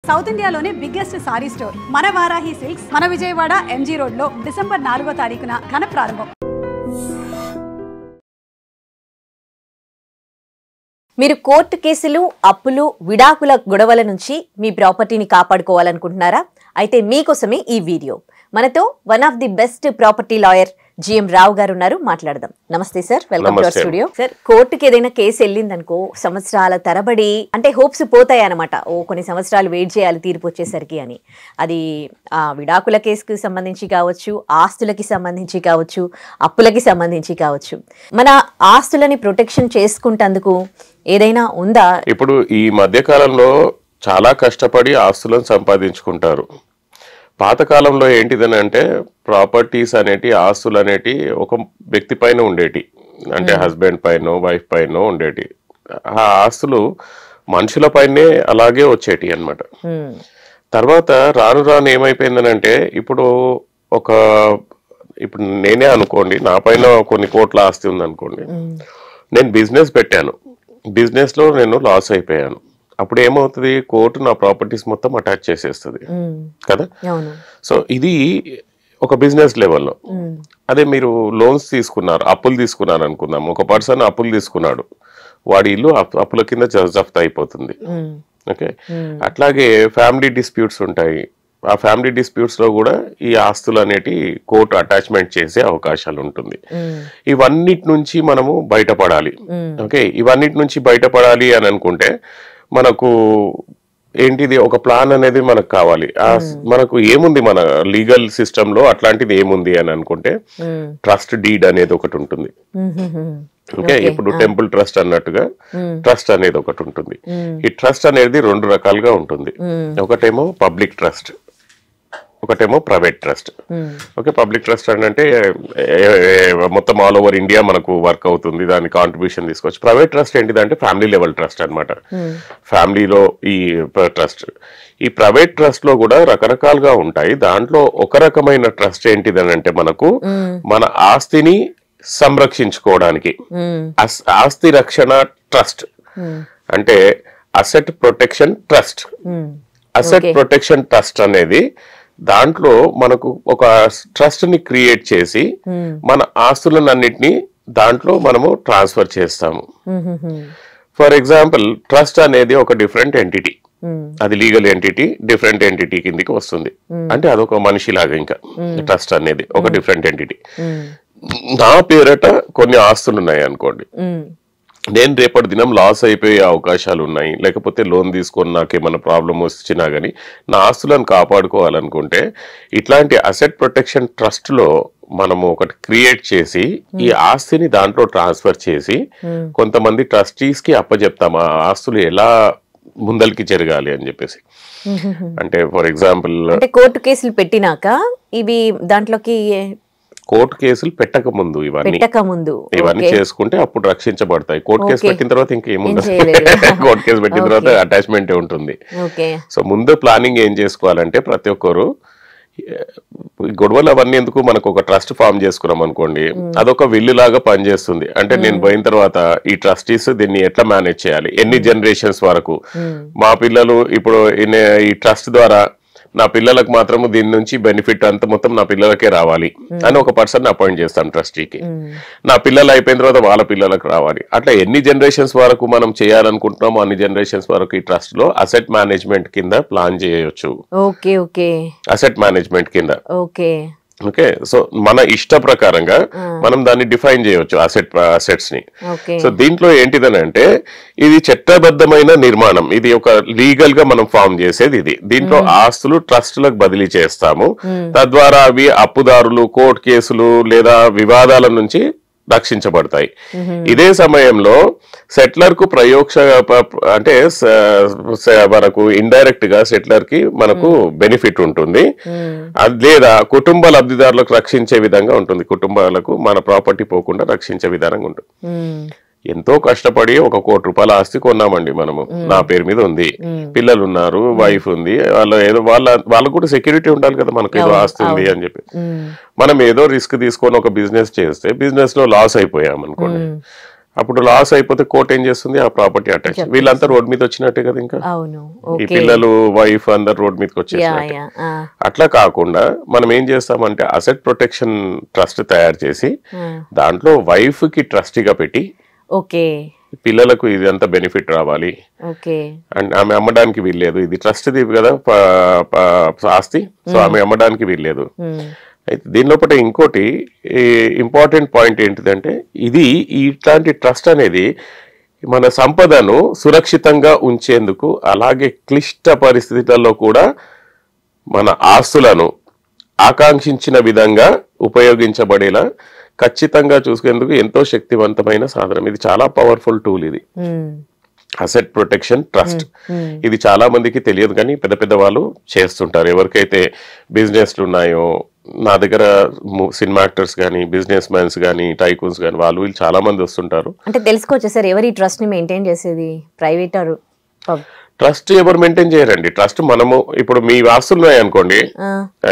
South ఇండియాలోనే biggest sorry store మన Varahi silks మన విజయవాడ ఎంజీ రోడ్ లో డిసెంబర్ 4వ తారీఖున ఘన ప్రారంభం. మీరు కోర్టు కేసులు, అప్పులు, విడాకుల గొడవల నుంచి మీ ప్రాపర్టీని కాపాడుకోవాలనుకుంటున్నారా? అయితే మీకోసమే ఈ వీడియో. మనతో one of the best property lawyer GM Rao గారు ఉన్నారు. మాట్లాడదాం. నమస్తే sir, welcome to our studio. Sir, కోర్టుకి ఏదైనా కేసు వెళ్ళిందనుకో సంవత్సరాల తరబడి అంటే హోప్స్ పోతాయి అనమాట. కొన్ని సంవత్సరాలు వెయిట్ చేయాలి తీర్పు వచ్చేసరికి అని. అది విడాకుల కేసుకి సంబంధించి కావచ్చు, ఆస్తులకి సంబంధించి కావచ్చు, అప్పులకి సంబంధించి కావచ్చు. మన ఆస్తులని ప్రొటెక్షన్ చేసుకుంటందుకు ఏదైనా ఉందా? ఇప్పుడు ఈ మధ్య కాలంలో చాలా కష్టపడి ఆస్తులను సంపాదించుకుంటారు. పాతకాలంలో ఏంటిదని అంటే ప్రాపర్టీస్ అనేటి, ఆస్తులు అనేటి ఒక వ్యక్తి పైన ఉండేటి, అంటే హస్బెండ్ పైన, వైఫ్ పైన ఉండేటి. ఆ ఆస్తులు మనుషుల పైనే అలాగే వచ్చేటి అన్నమాట. తర్వాత రాను రాను ఏమైపోయిందని అంటే ఇప్పుడు నేనే అనుకోండి, నా పైన కొన్ని కోట్ల ఆస్తి ఉంది అనుకోండి, నేను బిజినెస్ పెట్టాను, బిజినెస్ లో నేను లాస్ అయిపోయాను. అప్పుడు ఏమవుతుంది, కోర్టు నా ప్రాపర్టీస్ మొత్తం అటాచ్ చేసేస్తుంది కదా. సో ఇది ఒక బిజినెస్ లెవెల్లో. అదే మీరు లోన్స్ తీసుకున్నారు, అప్పులు తీసుకున్నారు అనుకుందాం. ఒక పర్సన్ అప్పులు తీసుకున్నాడు, వాడి ఇల్లు అప్పుల కింద జప్తు అయిపోతుంది. ఓకే, అట్లాగే ఫ్యామిలీ డిస్ప్యూట్స్ ఉంటాయి. ఆ ఫ్యామిలీ డిస్ప్యూట్స్ లో కూడా ఈ ఆస్తులు అనేటి కోర్టు అటాచ్మెంట్ చేసే అవకాశాలు ఉంటుంది. ఇవన్నిటి నుంచి మనము బయటపడాలి. ఓకే, ఇవన్నిటి నుంచి బయటపడాలి అని అనుకుంటే మనకు ఏంటిది, ఒక ప్లాన్ అనేది మనకు కావాలి. మనకు ఏముంది మన లీగల్ సిస్టమ్ లో అట్లాంటిది ఏముంది అని అనుకుంటే ట్రస్ట్ డీడ్ అనేది ఒకటి ఉంటుంది. ఓకే, ఇప్పుడు టెంపుల్ ట్రస్ట్ అన్నట్టుగా ట్రస్ట్ అనేది ఒకటి ఉంటుంది. ఈ ట్రస్ట్ అనేది రెండు రకాలుగా ఉంటుంది. ఒకటేమో పబ్లిక్ ట్రస్ట్, ఒకటేమో private trust. Okay, public trust అంటే మొత్తం ఆల్ ఓవర్ ఇండియా మనకు వర్క్ అవుతుంది, దాని కాంట్రిబ్యూషన్ తీసుకోవచ్చు. ప్రైవేట్ ట్రస్ట్ ఏంటిదంటే ఫ్యామిలీ లెవెల్ ట్రస్ట్ అనమాట. ఫ్యామిలీలో ఈ ట్రస్ట్, ఈ ప్రైవేట్ ట్రస్ట్ లో కూడా రకరకాలుగా ఉంటాయి. దాంట్లో ఒక రకమైన ట్రస్ట్ ఏంటిదని అంటే మనకు మన ఆస్తిని సంరక్షించుకోవడానికి ఆస్తి రక్షణ ట్రస్ట్, అంటే asset protection trust. Asset protection trust అనేది దాంట్లో మనకు ఒక ట్రస్ట్ ని క్రియేట్ చేసి మన ఆస్తులన్నిటిని దాంట్లో మనము ట్రాన్స్ఫర్ చేస్తాము. ఫర్ ఎగ్జాంపుల్, ట్రస్ట్ అనేది ఒక డిఫరెంట్ ఎంటిటీ, అది లీగల్ ఎంటిటీ, డిఫరెంట్ ఎంటిటీ కిందికి వస్తుంది. అంటే అదొక మనిషి లాగా, ఇంకా ట్రస్ట్ అనేది ఒక డిఫరెంట్ ఎంటిటీ. నా పేరట కొన్ని ఆస్తులు ఉన్నాయి అనుకోండి, నేను రేపటి దినం లాస్ అయిపోయే అవకాశాలు ఉన్నాయి, లేకపోతే లోన్ తీసుకొని నాకేమైనా ప్రాబ్లం వచ్చినా గానీ నా ఆస్తులను కాపాడుకోవాలనుకుంటే ఇట్లాంటి అసెట్ ప్రొటెక్షన్ ట్రస్ట్ లో మనము ఒకటి క్రియేట్ చేసి ఈ ఆస్తిని దాంట్లో ట్రాన్స్ఫర్ చేసి కొంతమంది ట్రస్టీస్ కి అప్పచెప్తాము ఆ ఆస్తులు ఎలా ముందరికి జరగాలి అని చెప్పేసి. అంటే ఫర్ ఎగ్జాంపుల్, కోర్టు కేసులు పెట్టినాక ఇవి దాంట్లోకి, కోర్టు కేసులు పెట్టక ముందు ఇవన్నీ చేసుకుంటే అప్పుడు రక్షించబడతాయి. కోర్టు కేసు పెట్టిన తర్వాత ఇంకేముండదు, కోర్టు కేసు పెట్టిన తర్వాత అటాచ్మెంట్ ఉంటుంది. సో ముందు ప్లానింగ్ ఏం చేసుకోవాలంటే ప్రతి ఒక్కరు గొడవలు అవన్నీ ఎందుకు, మనకు ఒక ట్రస్ట్ ఫామ్ చేసుకున్నాం అనుకోండి, అదొక విల్లు లాగా పనిచేస్తుంది. అంటే నేను పోయిన తర్వాత ఈ ట్రస్టీస్ దీన్ని ఎట్లా మేనేజ్ చేయాలి, ఎన్ని జనరేషన్స్ వరకు, మా పిల్లలు ఇప్పుడు ఈ ట్రస్ట్ ద్వారా నా పిల్లలకు మాత్రము దీని నుంచి బెనిఫిట్ అంత మొత్తం నా పిల్లలకే రావాలి అని ఒక పర్సన్ అపాయింట్ చేస్తాం ట్రస్టీకి. నా పిల్లలు అయిపోయిన తర్వాత వాళ్ళ పిల్లలకు రావాలి. అట్లా ఎన్ని జనరేషన్స్ వరకు మనం చేయాలనుకుంటున్నామో అన్ని జనరేషన్స్ వరకు ఈ ట్రస్ట్ లో అసెట్ మేనేజ్మెంట్ కింద ప్లాన్ చేయొచ్చు. అసెట్ మేనేజ్మెంట్ కింద. ఓకే, సో మన ఇష్ట ప్రకారంగా మనం దాన్ని డిఫైన్ చేయవచ్చు అసెట్స్ ని. సో దీంట్లో ఏంటిదని అంటే ఇది చట్టబద్ధమైన నిర్మాణం, ఇది ఒక లీగల్ గా మనం ఫామ్ చేసేది ఇది. దీంట్లో ఆస్తులు ట్రస్టులకు బదిలీ చేస్తాము, తద్వారా అవి అప్పుదారులు, కోర్టు కేసులు లేదా వివాదాల నుంచి రక్షించబడతాయి. ఇదే సమయంలో సెటిలర్ కు అంటే మనకు ఇండైరెక్ట్ గా సెటిలర్ కి మనకు బెనిఫిట్ ఉంటుంది, లేదా కుటుంబ లబ్ధిదారులకు రక్షించే విధంగా ఉంటుంది. కుటుంబాలకు మన ప్రాపర్టీ పోకుండా రక్షించే విధానంగా ఉంటుంది. ఎంతో కష్టపడి ₹1 కోటి ఆస్తి కొన్నామండి మనము, నా పేరు మీద ఉంది, పిల్లలు ఉన్నారు, వైఫ్ ఉంది, వాళ్ళకు కూడా సెక్యూరిటీ ఉండాలి కదా, మనకు ఏదో ఆస్తి ఉంది అని చెప్పి. మనం ఏదో రిస్క్ తీసుకొని ఒక బిజినెస్ చేస్తే బిజినెస్ లో లాస్ అయిపోయాం అనుకోండి, అప్పుడు లాస్ అయిపోతే కోర్ట్ ఏం చేస్తుంది, ఆ ప్రాపర్టీ అటాచ్. వీళ్ళంతా రోడ్ మీద వచ్చినట్టే కదా, ఇంకా అవును. ఈ పిల్లలు వైఫ్ అందరు రోడ్ మీదకి వచ్చేసినట్టే. అట్లా కాకుండా మనం ఏం చేస్తామంటే అసెట్ ప్రొటెక్షన్ ట్రస్ట్ తయారు చేసి దాంట్లో వైఫ్ కి ట్రస్టీగా పెట్టి, ఓకే, పిల్లలకు ఇది అంతా బెనిఫిట్ రావాలి, అండ్ ఆమె అమ్మడానికి వీల్లేదు, ఇది ట్రస్ట్ ది కదా ఆస్తి, సో ఆమె అమ్మడానికి వీల్లేదు. అయితే దీని లోపల ఇంకోటి ఇంపార్టెంట్ పాయింట్ ఏంటిదంటే, ఇది ఇట్లాంటి ట్రస్ట్ అనేది మన సంపదను సురక్షితంగా ఉంచేందుకు, అలాగే క్లిష్ట పరిస్థితులలో కూడా మన ఆస్తులను ఆకాంక్షించిన విధంగా ఉపయోగించబడేలా ఖచ్చితంగా చూసుకునేందుకు ఎంతో శక్తివంతమైన సాధనం. ఇది చాలా పవర్ఫుల్ టూల్. ఇది అసెట్ ప్రొటెక్షన్ ట్రస్ట్. ఇది చాలా మందికి తెలియదు, కానీ పెద్ద పెద్ద వాళ్ళు చేస్తుంటారు. ఎవరికైతే బిజినెస్లు ఉన్నాయో, నా దగ్గర సినిమా యాక్టర్స్ కానీ, బిజినెస్ మ్యాన్స్ కానీ, టైకూన్స్ కానీ, వాళ్ళు వీళ్ళు చాలా మంది వస్తుంటారు. అంటే తెలుసుకోవచ్చు సార్, ఎవరి ట్రస్ట్ ని మెయింటైన్ చేసేది, ప్రైవేట్ ఆర్ ట్రస్ట్ ఎవరు మెయింటైన్ చేయరండి. ట్రస్ట్ మనము, ఇప్పుడు మీ ఆస్తులు ఉన్నాయి అనుకోండి,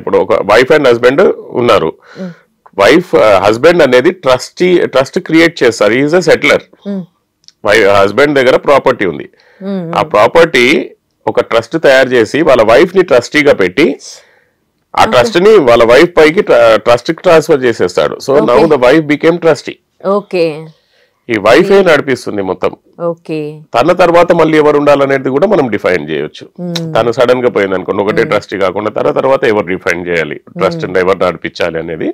ఇప్పుడు ఒక వైఫ్ అండ్ హస్బెండ్ ఉన్నారు, హస్బెండ్ అనేది ట్రస్ట్ క్రియేట్ చేస్తారు. Is a settler. హస్బెండ్ దగ్గర ప్రాపర్టీ ఉంది, ఆ ప్రాపర్టీ ఒక ట్రస్ట్ తయారు చేసి వాళ్ళ వైఫ్ ని ట్రస్టీగా పెట్టి ఆ ట్రస్ట్ ని వాళ్ళ వైఫ్ పైకి ట్రస్ట్ ట్రాన్స్ఫర్ చేసేస్తాడు. So now the wife became trustee. Okay, ఈ వైఫ్ ఏ నడిపిస్తుంది మొత్తం. తన తర్వాత మళ్ళీ ఎవరు ఉండాలనేది కూడా మనం డిఫైన్ చేయొచ్చు. తను సడన్ గా పోయింది అనుకోండి, ఒకటే ట్రస్టీ కాకుండా తన తర్వాత ఎవరు డిఫైన్ చేయాలి, ట్రస్ట్ ఎవరు నడిపించాలి అనేది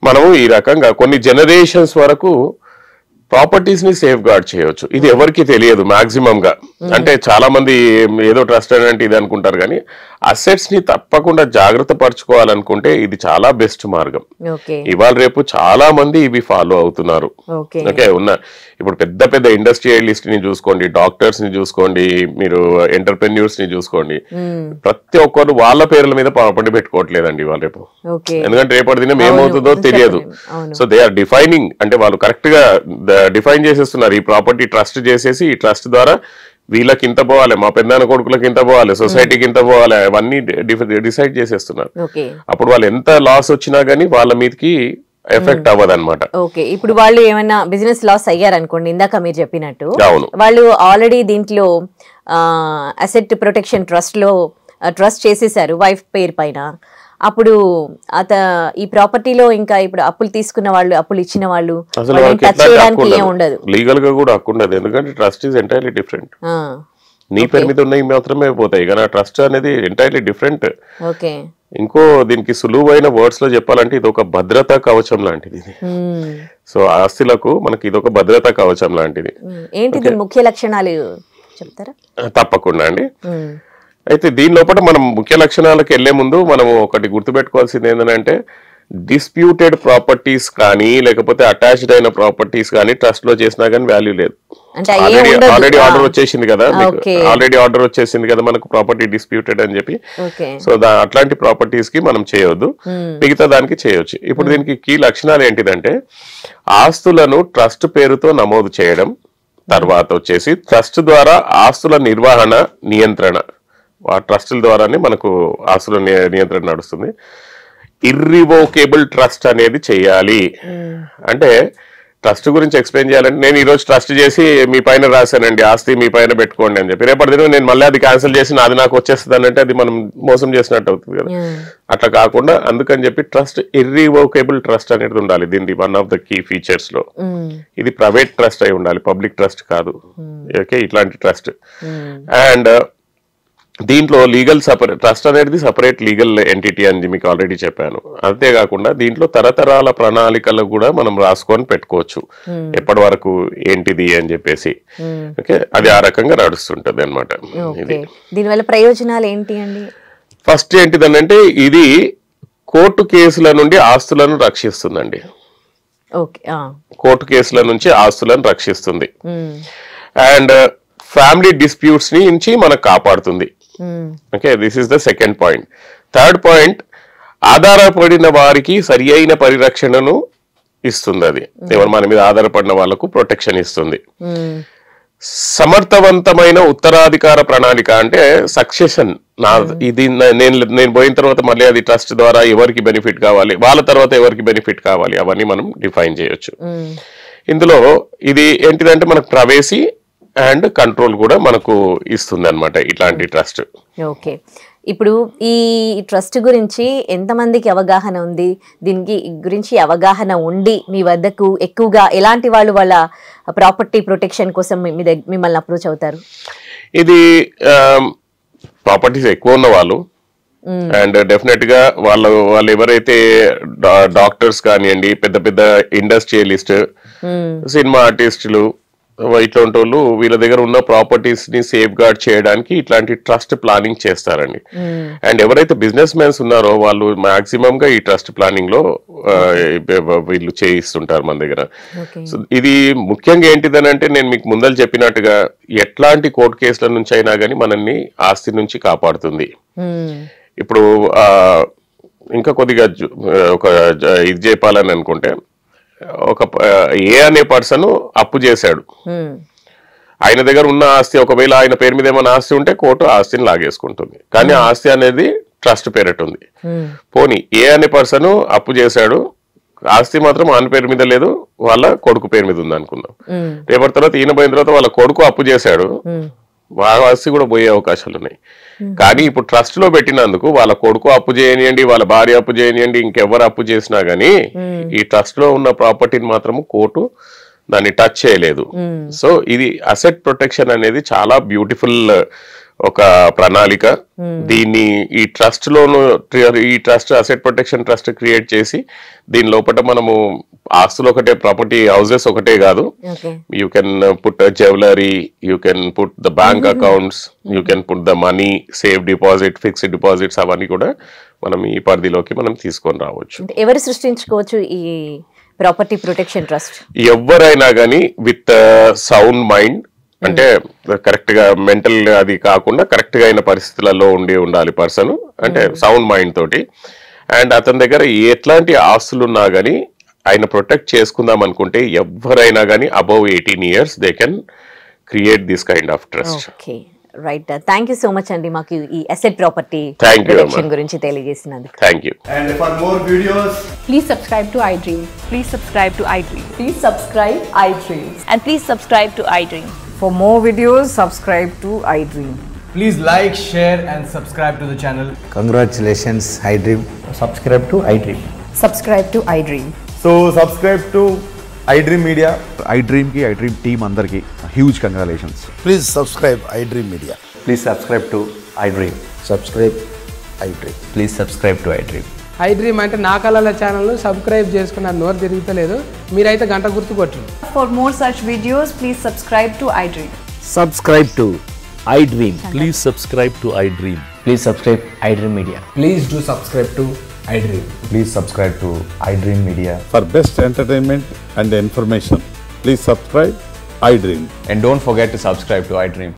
మనము ఈ రకంగా కొన్ని జనరేషన్స్ వరకు ప్రాపర్టీస్ ని సేఫ్ గార్డ్ చేయొచ్చు. ఇది ఎవరికి తెలియదు మాక్సిమం గా. అంటే చాలా మంది ఏదో ట్రస్ట్ అంటే ఇది అనుకుంటారు, కానీ అసెట్స్ ని తప్పకుండా జాగ్రత్త పరచుకోవాలనుకుంటే ఇది చాలా బెస్ట్ మార్గం. ఇవాళ రేపు చాలా మంది ఇవి ఫాలో అవుతున్నారు. ఓకే, ఇప్పుడు పెద్ద పెద్ద ఇండస్ట్రియలిస్ట్ ని చూసుకోండి, డాక్టర్స్ ని చూసుకోండి, మీరు ఎంటర్ప్రెన్యూర్స్ ని చూసుకోండి, ప్రతి ఒక్కరు వాళ్ళ పేర్ల మీద ప్రాపర్టీ పెట్టుకోవట్లేదండి ఇవాళ రేపు. ఎందుకంటే రేపటి దినం ఏమవుతుందో తెలియదు. సో దే ఆర్ డిఫైనింగ్, అంటే వాళ్ళు కరెక్ట్ గా డిఫైన్ చేసేస్తున్నారు. ఈ ప్రాపర్టీ ట్రస్ట్ చేసేసి, ఈ ట్రస్ట్ ద్వారా వీళ్ళకి ఇంత పోవాలి, మా పెద్దనాన్న కొడుకులకి ఇంత పోవాలి, సొసైటీకి ఇంత పోవాలి, అవన్నీ డిసైడ్ చేసేస్తున్నారు. అప్పుడు వాళ్ళు ఎంత లాస్ వచ్చినా గానీ వాళ్ళ మీదకి ఎఫెక్ట్ అవ్వదు అనమాట. ఓకే, ఇప్పుడు వాళ్ళు ఏమైనా బిజినెస్ లాస్ అయ్యారనుకోండి, ఇందాక మీరు చెప్పినట్టు వాళ్ళు ఆల్రెడీ దీంట్లో అసెట్ ప్రొటెక్షన్ ట్రస్ట్ లో ట్రస్ట్ చేసేసారు వైఫ్ పేరు పైన. అప్పుడు ఈ ప్రాపర్టీలో ఇంకా ఇప్పుడు అప్పులు తీసుకున్న వాళ్ళు, అప్పులు ఇచ్చిన వాళ్ళు టచ్ చేయడానికి ఏం ఉండదు, లీగల్ గా కూడా హక్కు ఉండదు. ఎందుకంటే ట్రస్ట్ ఈజ్ ఎంటైర్లీ డిఫరెంట్. నీ పేరు మీద ఉన్నవి మాత్రమే పోతాయి, కానీ ఆ ట్రస్ట్ అనేది ఎంటైర్లీ డిఫరెంట్. ఓకే, ఇంకో దీనికి సులువైన వర్డ్స్ లో చెప్పాలంటే ఇది ఒక భద్రతా కవచం లాంటిది. సో ఆస్తులకు మనకి ఇది ఒక భద్రతా కవచం లాంటిది. ఏంటి ముఖ్య లక్షణాలు చెప్తారా? తప్పకుండా అండి. అయితే దీని లోపల మనం ముఖ్య లక్షణాలకు వెళ్లే ముందు మనం ఒకటి గుర్తుపెట్టుకోవాల్సింది ఏంటంటే, డిస్ప్యూటెడ్ ప్రాపర్టీస్ కానీ లేకపోతే అటాచ్డ్ అయిన ప్రాపర్టీస్ కానీ ట్రస్ట్ లో చేసినా కానీ వాల్యూ లేదు. ఆల్రెడీ ఆర్డర్ వచ్చేసింది కదా, మనకు ప్రాపర్టీ డిస్ప్యూటెడ్ అని చెప్పి. సో అట్లాంటి ప్రాపర్టీస్ కి మనం చేయొద్దు, మిగతా దానికి చేయొచ్చు. ఇప్పుడు దీనికి కీ లక్షణాలు ఏంటిదంటే, ఆస్తులను ట్రస్ట్ పేరుతో నమోదు చేయడం, తర్వాత వచ్చేసి ట్రస్ట్ ద్వారా ఆస్తుల నిర్వహణ, నియంత్రణ, ఆ ట్రస్టుల ద్వారానే మనకు ఆస్తుల నియంత్రణ నడుస్తుంది. ఇర్రివోకేబుల్ ట్రస్ట్ అనేది చేయాలి. అంటే ట్రస్ట్ గురించి ఎక్స్ప్లెయిన్ చేయాలంటే, నేను ఈరోజు ట్రస్ట్ చేసి మీ పైన రాశానండి, ఆస్తి మీ పైన పెట్టుకోండి అని చెప్పి, రేపటి దినం నేను మళ్ళీ అది క్యాన్సిల్ చేసి నాది నాకు వచ్చేస్తుంది అంటే అది మనం మోసం చేసినట్టు అవుతుంది కదా. అట్లా కాకుండా అందుకని చెప్పి ట్రస్ట్ ఇర్రివోకేబుల్ ట్రస్ట్ అనేది ఉండాలి. దీనికి one of the key features లో ఇది ప్రైవేట్ ట్రస్ట్ అయి ఉండాలి, పబ్లిక్ ట్రస్ట్ కాదు. ఓకే, ఇట్లాంటి ట్రస్ట్. అండ్ దీంట్లో లీగల్ ట్రస్ట్ అనేది సపరేట్ లీగల్ ఎంటిటీ అని మీకు ఆల్రెడీ చెప్పాను. అంతేకాకుండా దీంట్లో తరతరాల ప్రణాళికలు కూడా మనం రాసుకొని పెట్టుకోవచ్చు, ఎప్పటి వరకు ఏంటిది అని చెప్పేసి. ఓకే, అది ఆ రకంగా నడుస్తుంటది అనమాట. దీనివల్ల ప్రయోజనాలు ఏంటి అండి? ఫస్ట్ ఏంటిదనంటే, ఇది కోర్టు కేసుల నుండి ఆస్తులను రక్షిస్తుందండి. కోర్టు కేసుల నుంచి ఆస్తులను రక్షిస్తుంది. అండ్ ఫ్యామిలీ డిస్ప్యూట్స్ నుంచి మనకు కాపాడుతుంది. Okay, this is the second point. Third point, ఆధారపడిన వారికి సరి అయిన పరిరక్షణను ఇస్తుంది. అది ఎవరు మన మీద ఆధారపడిన వాళ్ళకు ప్రొటెక్షన్ ఇస్తుంది. సమర్థవంతమైన ఉత్తరాధికార ప్రణాళిక అంటే సక్సెషన్. ఇది నేను పోయిన తర్వాత మళ్ళీ అది ట్రస్ట్ ద్వారా ఎవరికి బెనిఫిట్ కావాలి, వాళ్ళ తర్వాత ఎవరికి బెనిఫిట్ కావాలి, అవన్నీ మనం డిఫైన్ చేయొచ్చు. ఇందులో ఇది ఏంటిదంటే మనకు ప్రైవసీ అండ్ కంట్రోల్ కూడా మనకు ఇస్తుంది అనమాట ఇట్లాంటి ట్రస్ట్. ఓకే, ఇప్పుడు ఈ ట్రస్ట్ గురించి ఎంతమందికి అవగాహన ఉంది, దీనికి గురించి అవగాహన ఉండి మీ వద్దకు ఎక్కువగా ఎలాంటి వాళ్ళు వాళ్ళ ప్రాపర్టీ ప్రొటెక్షన్ కోసం మిమ్మల్ని అప్రోచ్ అవుతారు? ఇది ప్రాపర్టీస్ ఎక్కువ ఉన్న వాళ్ళు అండ్ డెఫినెట్ గా వాళ్ళు ఎవరైతే డాక్టర్స్ కానివ్వండి, పెద్ద పెద్ద ఇండస్ట్రియలిస్ట్, సినిమా ఆర్టిస్టులు, ఇట్లాంటి వాళ్ళు వీళ్ళ దగ్గర ఉన్న ప్రాపర్టీస్ ని సేఫ్ గార్డ్ చేయడానికి ఇట్లాంటి ట్రస్ట్ ప్లానింగ్ చేస్తారండి. అండ్ ఎవరైతే బిజినెస్ మ్యాన్స్ ఉన్నారో వాళ్ళు మాక్సిమం గా ఈ ట్రస్ట్ ప్లానింగ్ లో వీళ్ళు చేయిస్తుంటారు మన దగ్గర. సో ఇది ముఖ్యంగా ఏంటిదని అంటే నేను మీకు ముందర చెప్పినట్టుగా ఎట్లాంటి కోర్టు కేసుల నుంచి అయినా కానీ మనల్ని ఆస్తి నుంచి కాపాడుతుంది. ఇప్పుడు ఇంకా కొద్దిగా ఒక ఇది చెప్పాలని అనుకుంటే, ఒక ఏ అనే పర్సన్ అప్పు చేశాడు, ఆయన దగ్గర ఉన్న ఆస్తి ఒకవేళ ఆయన పేరు మీద ఏమైనా ఆస్తి ఉంటే కోర్టు ఆస్తిని లాగేసుకుంటుంది, కానీ ఆస్తి అనేది ట్రస్ట్ పేరిట ఉంది. పోనీ ఏ అనే పర్సన్ అప్పు చేశాడు, ఆస్తి మాత్రం ఆయన పేరు మీద లేదు, వాళ్ళ కొడుకు పేరు మీద ఉంది అనుకుందాం. రేపటి తర్వాత ఈయన పోయిన తర్వాత వాళ్ళ కొడుకు అప్పు చేశాడు, వాళ్ళ ఆస్తి కూడా పోయే అవకాశాలు ఉన్నాయి. కానీ ఇప్పుడు ట్రస్ట్ లో పెట్టినందుకు వాళ్ళ కొడుకు అప్పు చేయనియండి, వాళ్ళ భార్య అప్పు చేయనియండి, ఇంకెవరు అప్పు చేసినా గానీ ఈ ట్రస్ట్ లో ఉన్న ప్రాపర్టీని మాత్రము కోర్టు దాన్ని టచ్ చేయలేదు. సో ఇది అసెట్ ప్రొటెక్షన్ అనేది చాలా బ్యూటిఫుల్ ఒక ప్రణాళిక. దీన్ని ఈ ట్రస్ట్ లోను ఈ trust asset protection trust create చేసి దీని లోపల మనము ఆస్తులు ఒకటే, ప్రాపర్టీ హౌసెస్ ఒకటే కాదు, you can put jewellery, you can put the bank accounts, you can put the money, safe deposit, fixed deposits, అవన్నీ కూడా మనం ఈ పరిధిలోకి మనం తీసుకొని రావచ్చు. ఎవరు సృష్టించుకోవచ్చు ఈ ప్రాపర్టీ ప్రొటెక్షన్ ట్రస్ట్? ఎవరైనా కానీ విత్ సౌండ్ మైండ్, అంటే కరెక్ట్ గా మెంటల్ అది కాకుండా కరెక్ట్ గా అయిన పరిస్థితులలో ఉండాలి పర్సన్, అంటే సౌండ్ మైండ్ తోటి. అండ్ అతని దగ్గర ఎట్లాంటి ఆస్తులు ఉన్నా గానీ ఆయన ప్రొటెక్ట్ చేసుకుందాం అనుకుంటే ఎవరైనా కానీ above 18 years they can create this kind of trust. Okay, right. Thank you so much అండి మాకు ఈ అసెట్ ప్రాపర్టీ ప్రొటెక్షన్ గురించి తెలియజేసినందుకు. Thank you. And for more videos, Please subscribe to iDream. Please subscribe to iDream. Please subscribe iDream. And please subscribe to iDream. For more videos, subscribe to iDream. please like, share and subscribe to the channel. Congratulations, iDream. Subscribe to iDream. Subscribe to iDream. So subscribe to iDream Media. iDream ki iDream team andarki huge congratulations. Please subscribe iDream Media. Please subscribe to iDream. Subscribe iDream. Please subscribe to iDream. iDream అంటే నా కళల ఛానల్ను subscribe చేసుకున్నారు, నోరు తిరుగుతలేదు, మీరైతే గంట గుర్తు కొట్టండి. For more such videos, please subscribe to iDream. Subscribe to iDream. Please subscribe to iDream. Please subscribe iDream Media. Please do subscribe to iDream. Please subscribe to iDream Media. For best entertainment and information, please subscribe iDream. And don't forget to subscribe to iDream.